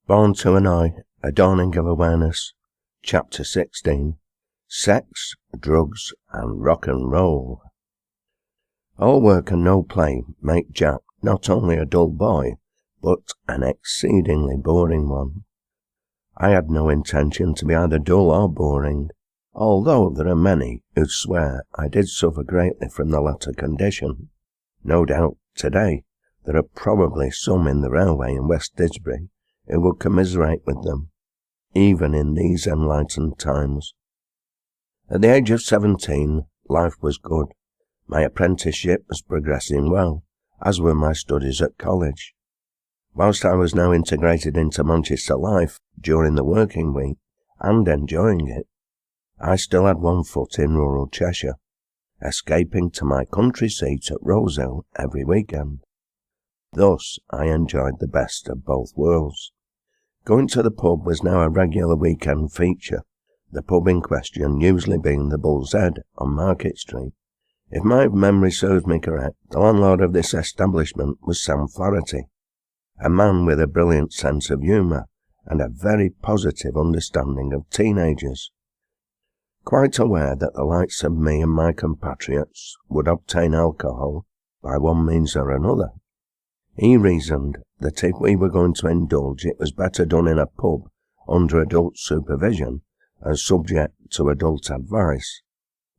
Born to Annoy, A Dawning of Awareness, Chapter 16, Sex, Drugs and Rock and Roll. All work and no play make Jack not only a dull boy, but an exceedingly boring one. I had no intention to be either dull or boring, although there are many who swear I did suffer greatly from the latter condition. No doubt, today, there are probably some in the railway in West Didsbury who will commiserate with them, even in these enlightened times. At the age of 17, life was good. My apprenticeship was progressing well, as were my studies at college. Whilst I was now integrated into Manchester life during the working week and enjoying it, I still had one foot in rural Cheshire, escaping to my country seat at Rosehill every weekend. Thus I enjoyed the best of both worlds. Going to the pub was now a regular weekend feature, the pub in question usually being the Bull's Head on Market Street. If my memory serves me correct, the landlord of this establishment was Sam Flaherty, a man with a brilliant sense of humour and a very positive understanding of teenagers. Quite aware that the likes of me and my compatriots would obtain alcohol by one means or another, he reasoned that if we were going to indulge, it was better done in a pub under adult supervision and subject to adult advice,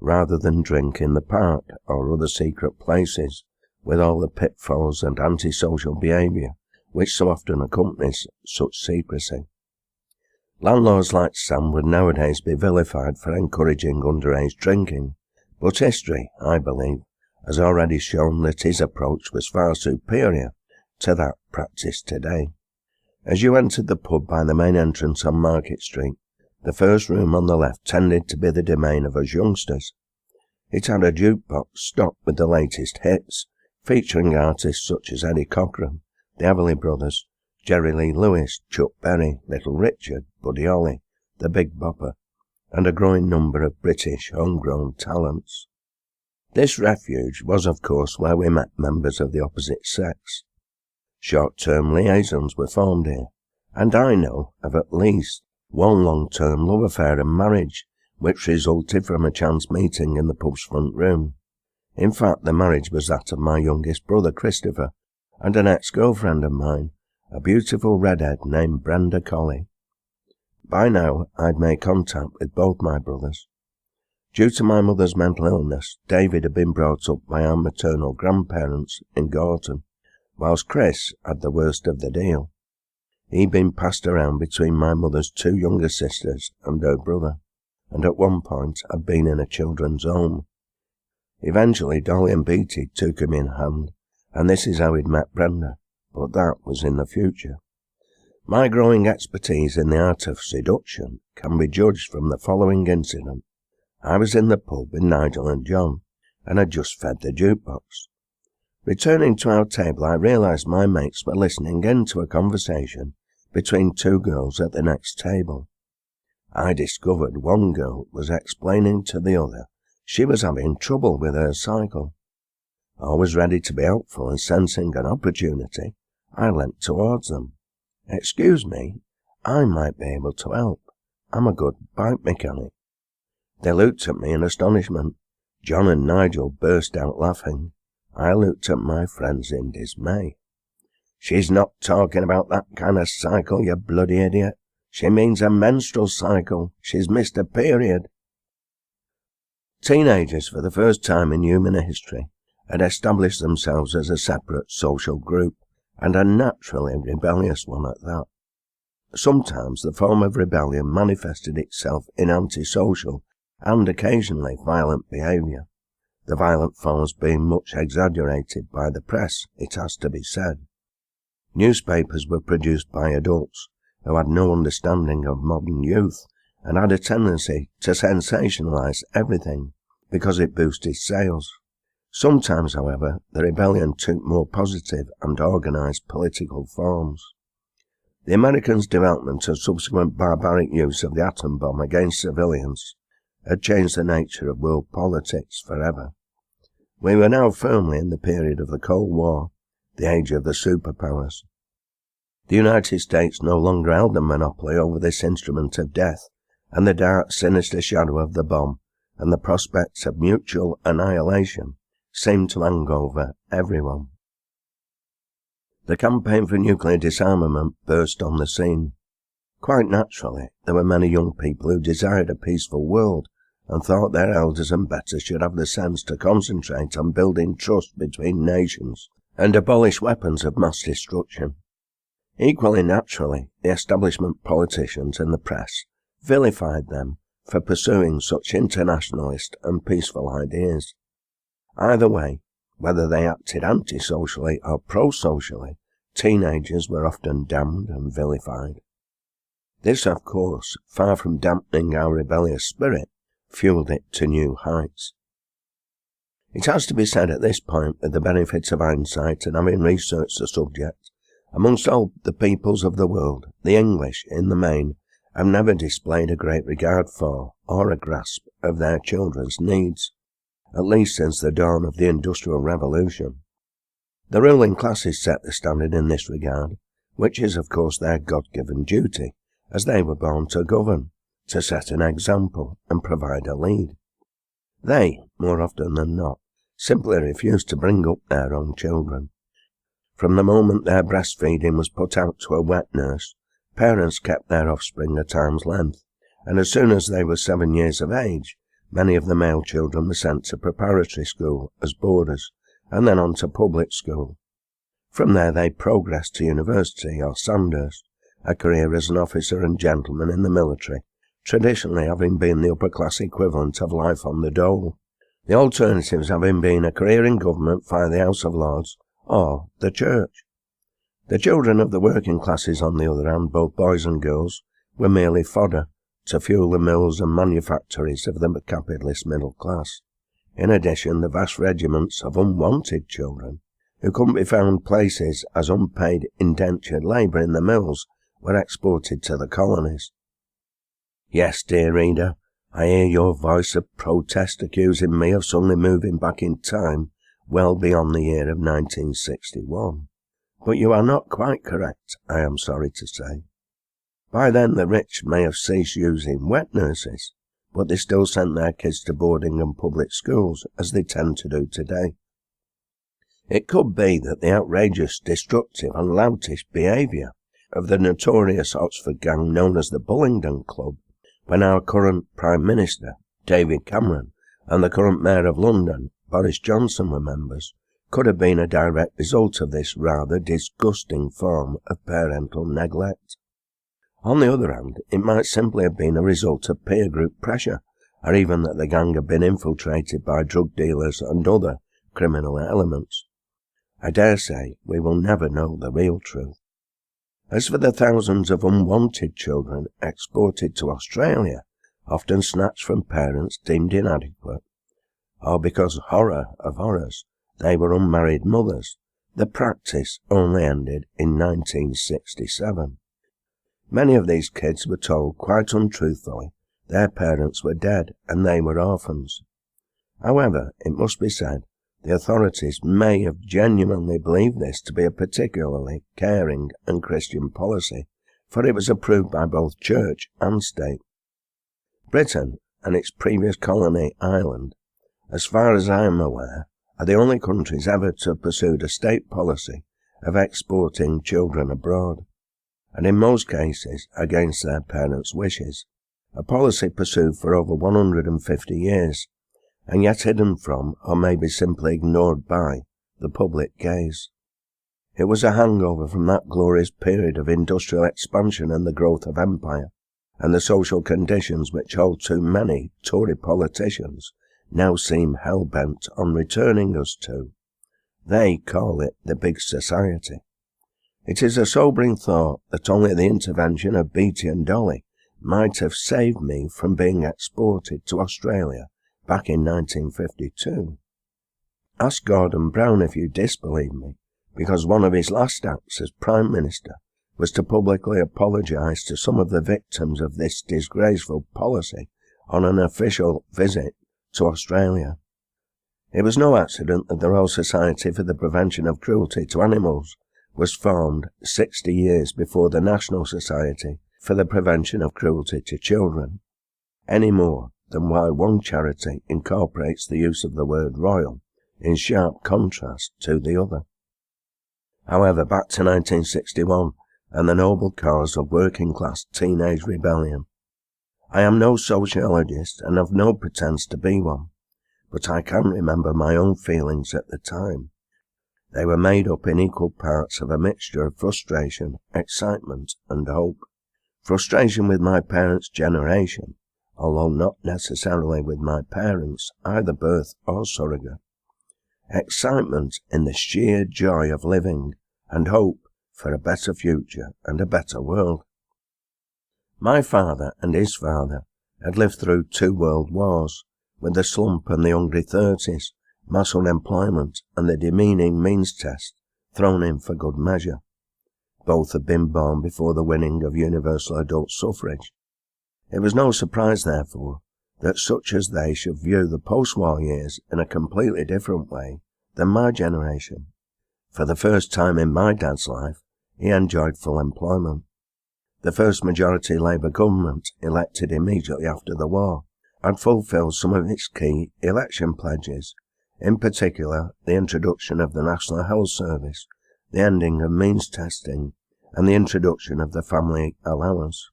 rather than drink in the park or other secret places with all the pitfalls and antisocial behaviour which so often accompanies such secrecy. Landlords like Sam would nowadays be vilified for encouraging underage drinking, but history, I believe, has already shown that his approach was far superior to that practised today. As you entered the pub by the main entrance on Market Street, the first room on the left tended to be the domain of us youngsters. It had a jukebox stocked with the latest hits, featuring artists such as Eddie Cochran, the Everly Brothers, Jerry Lee Lewis, Chuck Berry, Little Richard, Buddy Holly, the Big Bopper, and a growing number of British homegrown talents. This refuge was, of course, where we met members of the opposite sex. Short-term liaisons were formed here, and I know of at least one long-term love affair and marriage, which resulted from a chance meeting in the pub's front room. In fact, the marriage was that of my youngest brother, Christopher, and an ex-girlfriend of mine, a beautiful redhead named Brenda Colley. By now, I'd made contact with both my brothers. Due to my mother's mental illness, David had been brought up by our maternal grandparents in Gorton, whilst Chris had the worst of the deal. He'd been passed around between my mother's two younger sisters and her brother, and at one point had been in a children's home. Eventually, Dolly and Beatty took him in hand, and this is how he'd met Brenda, but that was in the future. My growing expertise in the art of seduction can be judged from the following incident. I was in the pub with Nigel and John, and had just fed the jukebox. Returning to our table, I realised my mates were listening in to a conversation between two girls at the next table. I discovered one girl was explaining to the other she was having trouble with her cycle. Always ready to be helpful and sensing an opportunity, I leant towards them. "Excuse me, I might be able to help. I'm a good bike mechanic." They looked at me in astonishment. John and Nigel burst out laughing. I looked at my friends in dismay. "She's not talking about that kind of cycle, you bloody idiot. She means a menstrual cycle. She's missed a period." Teenagers, for the first time in human history, had established themselves as a separate social group, and a naturally rebellious one at that. Sometimes the form of rebellion manifested itself in antisocial and occasionally violent behaviour, the violent forms being much exaggerated by the press, it has to be said. Newspapers were produced by adults who had no understanding of modern youth and had a tendency to sensationalise everything because it boosted sales. Sometimes, however, the rebellion took more positive and organised political forms. The Americans' development and subsequent barbaric use of the atom bomb against civilians had changed the nature of world politics forever. We were now firmly in the period of the Cold War, the age of the superpowers. The United States no longer held the monopoly over this instrument of death, and the dark, sinister shadow of the bomb and the prospects of mutual annihilation seemed to hang over everyone. The campaign for nuclear disarmament burst on the scene. Quite naturally, there were many young people who desired a peaceful world and thought their elders and betters should have the sense to concentrate on building trust between nations and abolish weapons of mass destruction. Equally naturally, the establishment politicians and the press vilified them for pursuing such internationalist and peaceful ideas. Either way, whether they acted anti-socially or pro-socially, teenagers were often damned and vilified. This, of course, far from dampening our rebellious spirit, fueled it to new heights. It has to be said at this point, with the benefit of hindsight and having researched the subject, amongst all the peoples of the world, the English, in the main, have never displayed a great regard for, or a grasp of their children's needs, at least since the dawn of the Industrial Revolution. The ruling classes set the standard in this regard, which is of course their God-given duty, as they were born to govern, to set an example and provide a lead. They, more often than not, simply refused to bring up their own children. From the moment their breastfeeding was put out to a wet nurse, parents kept their offspring at arm's length, and as soon as they were 7 years of age, many of the male children were sent to preparatory school as boarders, and then on to public school. From there they progressed to university or Sandhurst, a career as an officer and gentleman in the military, traditionally having been the upper-class equivalent of life on the dole, the alternatives having been a career in government via the House of Lords or the Church. The children of the working classes, on the other hand, both boys and girls, were merely fodder to fuel the mills and manufactories of the capitalist middle class. In addition, the vast regiments of unwanted children, who couldn't be found places as unpaid indentured labour in the mills, were exported to the colonies. Yes, dear reader, I hear your voice of protest accusing me of suddenly moving back in time well beyond the year of 1961. But you are not quite correct, I am sorry to say. By then the rich may have ceased using wet nurses, but they still sent their kids to boarding and public schools, as they tend to do today. It could be that the outrageous, destructive and loutish behaviour of the notorious Oxford gang known as the Bullingdon Club, when our current Prime Minister, David Cameron, and the current Mayor of London, Boris Johnson, were members, could have been a direct result of this rather disgusting form of parental neglect. On the other hand, it might simply have been a result of peer group pressure, or even that the gang had been infiltrated by drug dealers and other criminal elements. I dare say we will never know the real truth. As for the thousands of unwanted children exported to Australia, often snatched from parents deemed inadequate, or because, horror of horrors, they were unmarried mothers, the practice only ended in 1967. Many of these kids were told, quite untruthfully, their parents were dead and they were orphans. However, it must be said, the authorities may have genuinely believed this to be a particularly caring and Christian policy, for it was approved by both church and state. Britain and its previous colony, Ireland, as far as I am aware, are the only countries ever to have pursued a state policy of exporting children abroad, and in most cases against their parents' wishes, a policy pursued for over 150 years, and yet hidden from, or maybe simply ignored by, the public gaze. It was a hangover from that glorious period of industrial expansion and the growth of empire, and the social conditions which all too many Tory politicians now seem hell-bent on returning us to. They call it the big society. It is a sobering thought that only the intervention of Beattie and Dolly might have saved me from being exported to Australia back in 1952. Ask Gordon Brown if you disbelieve me, because one of his last acts as Prime Minister was to publicly apologise to some of the victims of this disgraceful policy on an official visit to Australia. It was no accident that the Royal Society for the Prevention of Cruelty to Animals was formed 60 years before the National Society for the Prevention of Cruelty to Children, any more than why one charity incorporates the use of the word royal in sharp contrast to the other. However, back to 1961 and the noble cause of working-class teenage rebellion. I am no sociologist and have no pretence to be one, but I can remember my own feelings at the time. They were made up in equal parts of a mixture of frustration, excitement, and hope. Frustration with my parents' generation, although not necessarily with my parents, either birth or surrogate. Excitement in the sheer joy of living, and hope for a better future and a better world. My father and his father had lived through 2 world wars, with the slump and the hungry 30s, mass unemployment and the demeaning means test thrown in for good measure. Both had been born before the winning of universal adult suffrage. It was no surprise, therefore, that such as they should view the post-war years in a completely different way than my generation. For the first time in my dad's life, he enjoyed full employment. The first majority Labour government, elected immediately after the war, had fulfilled some of its key election pledges, in particular the introduction of the National Health Service, the ending of means testing, and the introduction of the family allowance.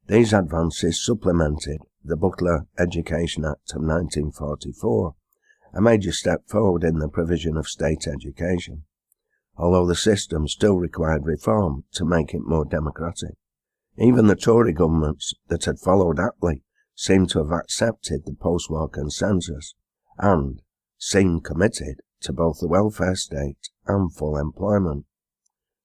These advances supplemented the Butler Education Act of 1944, a major step forward in the provision of state education, although the system still required reform to make it more democratic. Even the Tory governments that had followed Attlee seemed to have accepted the post-war consensus and seemed committed to both the welfare state and full employment.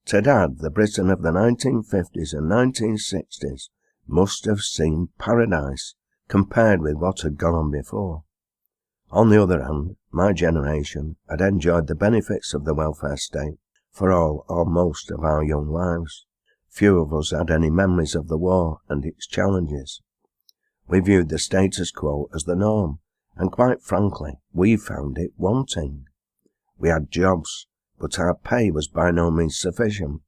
To Dad, the Britain of the 1950s and 1960s must have seemed paradise compared with what had gone on before. On the other hand, my generation had enjoyed the benefits of the welfare state for all or most of our young lives. Few of us had any memories of the war and its challenges. We viewed the status quo as the norm, and quite frankly, we found it wanting. We had jobs, but our pay was by no means sufficient,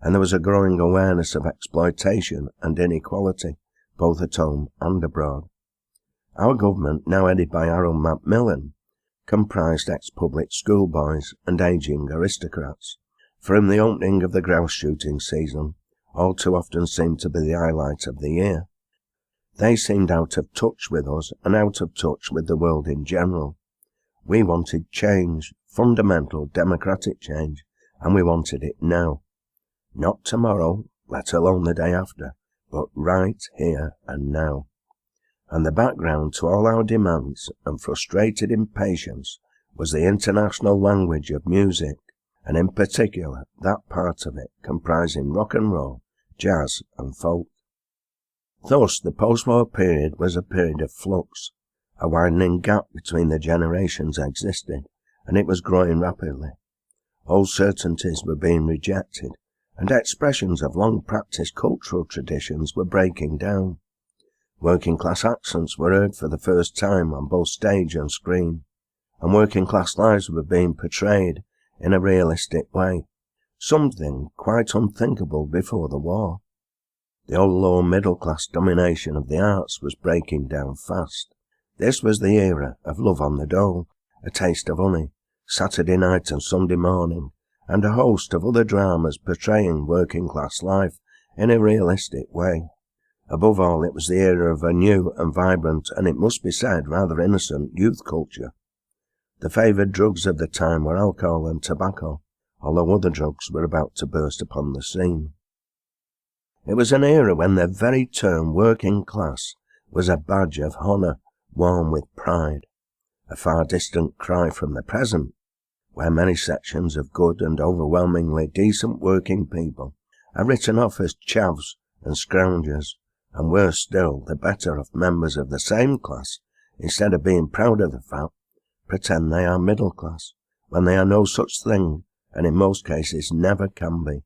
and there was a growing awareness of exploitation and inequality, both at home and abroad. Our government, now headed by Harold Macmillan, comprised ex-public schoolboys and ageing aristocrats, for whom the opening of the grouse shooting season all too often seemed to be the highlight of the year. They seemed out of touch with us and out of touch with the world in general. We wanted change, fundamental democratic change, and we wanted it now. Not tomorrow, let alone the day after, but right here and now. And the background to all our demands and frustrated impatience was the international language of music, and in particular that part of it comprising rock and roll, jazz and folk. Thus the post-war period was a period of flux. A widening gap between the generations existed, and it was growing rapidly. Old certainties were being rejected, and expressions of long-practiced cultural traditions were breaking down. Working-class accents were heard for the first time on both stage and screen, and working-class lives were being portrayed in a realistic way, something quite unthinkable before the war. The old lower middle-class domination of the arts was breaking down fast. This was the era of Love on the Dole, A Taste of Honey, Saturday Night and Sunday Morning, and a host of other dramas portraying working-class life in a realistic way. Above all, it was the era of a new and vibrant, and it must be said rather innocent, youth culture. The favoured drugs of the time were alcohol and tobacco, although other drugs were about to burst upon the scene. It was an era when the very term working class was a badge of honour, warm with pride, a far distant cry from the present, where many sections of good and overwhelmingly decent working people are written off as chavs and scroungers, and worse still, the better off members of the same class, instead of being proud of the fact, pretend they are middle class, when they are no such thing, and in most cases never can be.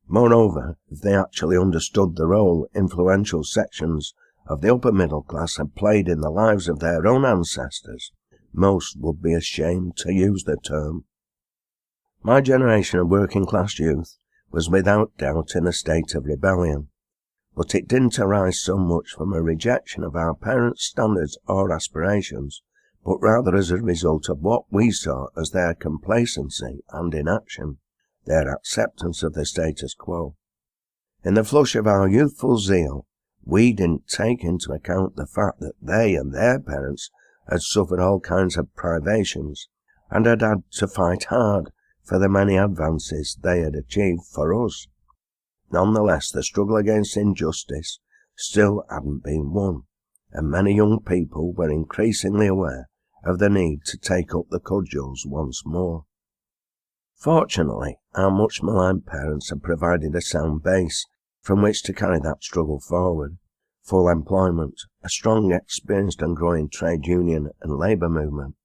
Moreover, if they actually understood the role influential sections of the upper middle class had played in the lives of their own ancestors, most would be ashamed to use the term. My generation of working-class youth was without doubt in a state of rebellion, but it didn't arise so much from a rejection of our parents' standards or aspirations, but rather as a result of what we saw as their complacency and inaction, their acceptance of the status quo. In the flush of our youthful zeal, we didn't take into account the fact that they and their parents had suffered all kinds of privations and had had to fight hard for the many advances they had achieved for us. Nonetheless, the struggle against injustice still hadn't been won, and many young people were increasingly aware of the need to take up the cudgels once more. Fortunately, our much maligned parents had provided a sound base from which to carry that struggle forward. Full employment, a strong, experienced and growing trade union and labour movement,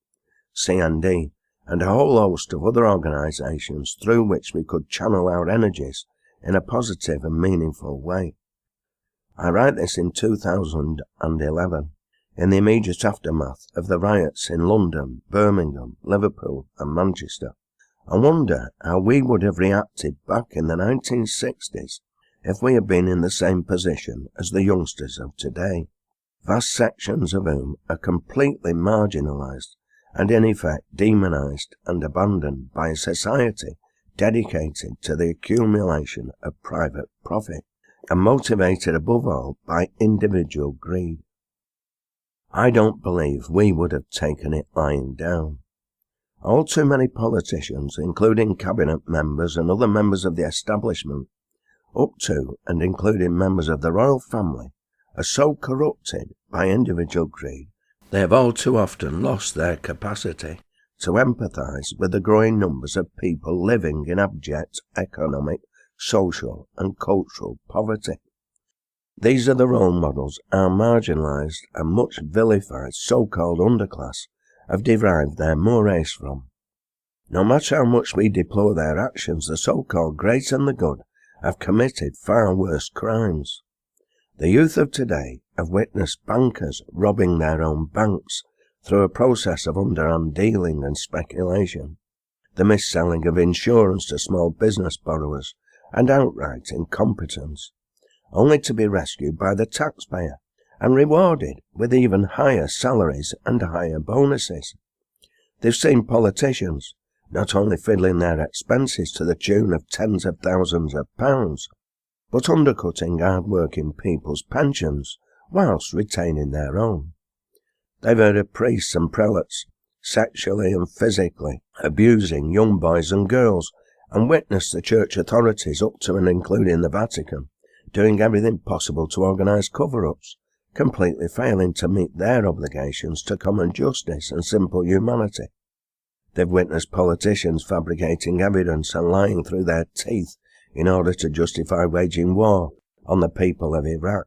C&D, and a whole host of other organisations through which we could channel our energies in a positive and meaningful way. I write this in 2011, in the immediate aftermath of the riots in London, Birmingham, Liverpool and Manchester. I wonder how we would have reacted back in the 1960s if we had been in the same position as the youngsters of today, vast sections of whom are completely marginalised and in effect demonised and abandoned by a society dedicated to the accumulation of private profit and motivated above all by individual greed. I don't believe we would have taken it lying down. All too many politicians, including cabinet members and other members of the establishment, up to and including members of the royal family, are so corrupted by individual greed, they have all too often lost their capacity to empathise with the growing numbers of people living in abject economic, social and cultural poverty. These are the role models our marginalised and much vilified so-called underclass have derived their mores from. No matter how much we deplore their actions, the so-called great and the good have committed far worse crimes. The youth of today have witnessed bankers robbing their own banks through a process of underhand dealing and speculation, the mis-selling of insurance to small business borrowers, and outright incompetence, only to be rescued by the taxpayer and rewarded with even higher salaries and higher bonuses. They've seen politicians not only fiddling their expenses to the tune of tens of thousands of pounds, but undercutting hard-working people's pensions whilst retaining their own. They've heard of priests and prelates sexually and physically abusing young boys and girls, and witnessed the church authorities up to and including the Vatican doing everything possible to organise cover-ups, completely failing to meet their obligations to common justice and simple humanity. They've witnessed politicians fabricating evidence and lying through their teeth in order to justify waging war on the people of Iraq,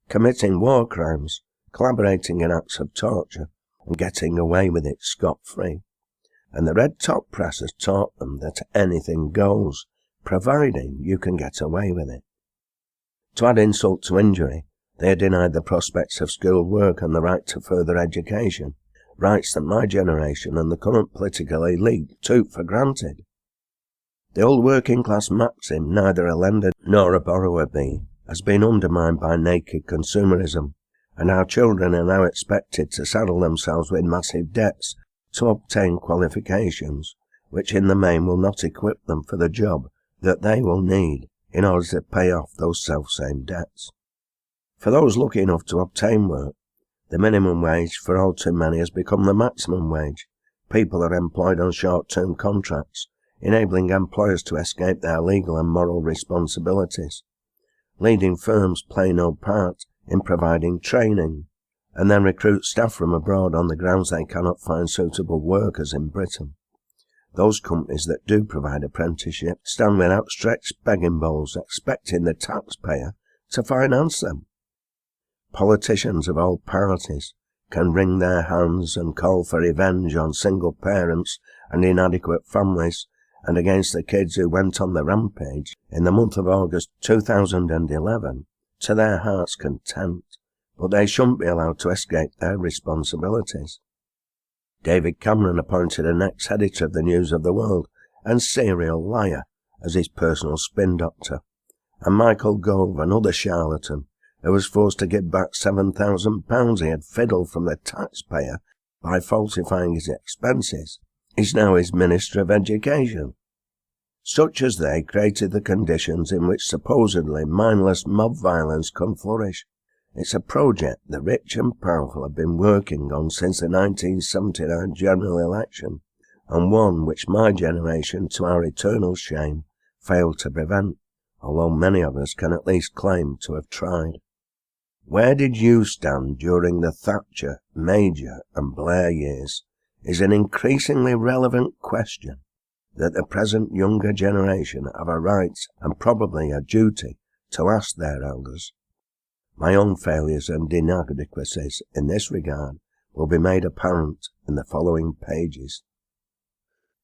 committing war crimes, collaborating in acts of torture, and getting away with it scot-free. And the red-top press has taught them that anything goes, providing you can get away with it. To add insult to injury, they are denied the prospects of skilled work and the right to further education, rights that my generation and the current political elite took for granted. The old working-class maxim, neither a lender nor a borrower be, has been undermined by naked consumerism, and our children are now expected to saddle themselves with massive debts to obtain qualifications, which in the main will not equip them for the job that they will need in order to pay off those self-same debts. For those lucky enough to obtain work, the minimum wage for all too many has become the maximum wage. People are employed on short-term contracts, enabling employers to escape their legal and moral responsibilities. Leading firms play no part in providing training, and then recruit staff from abroad on the grounds they cannot find suitable workers in Britain. Those companies that do provide apprenticeship stand with outstretched begging bowls, expecting the taxpayer to finance them. Politicians of all parties can wring their hands and call for revenge on single parents and inadequate families, and against the kids who went on the rampage in the month of August 2011 to their heart's content, but they shouldn't be allowed to escape their responsibilities. David Cameron appointed an ex-editor of the News of the World and serial liar as his personal spin doctor, and Michael Gove, another charlatan, who was forced to give back £7,000 he had fiddled from the taxpayer by falsifying his expenses, is now his Minister of Education. Such as they created the conditions in which supposedly mindless mob violence can flourish. It's a project the rich and powerful have been working on since the 1979 general election, and one which my generation, to our eternal shame, failed to prevent, although many of us can at least claim to have tried. Where did you stand during the Thatcher, Major and Blair years is an increasingly relevant question that the present younger generation have a right and probably a duty to ask their elders. My own failures and inadequacies in this regard will be made apparent in the following pages.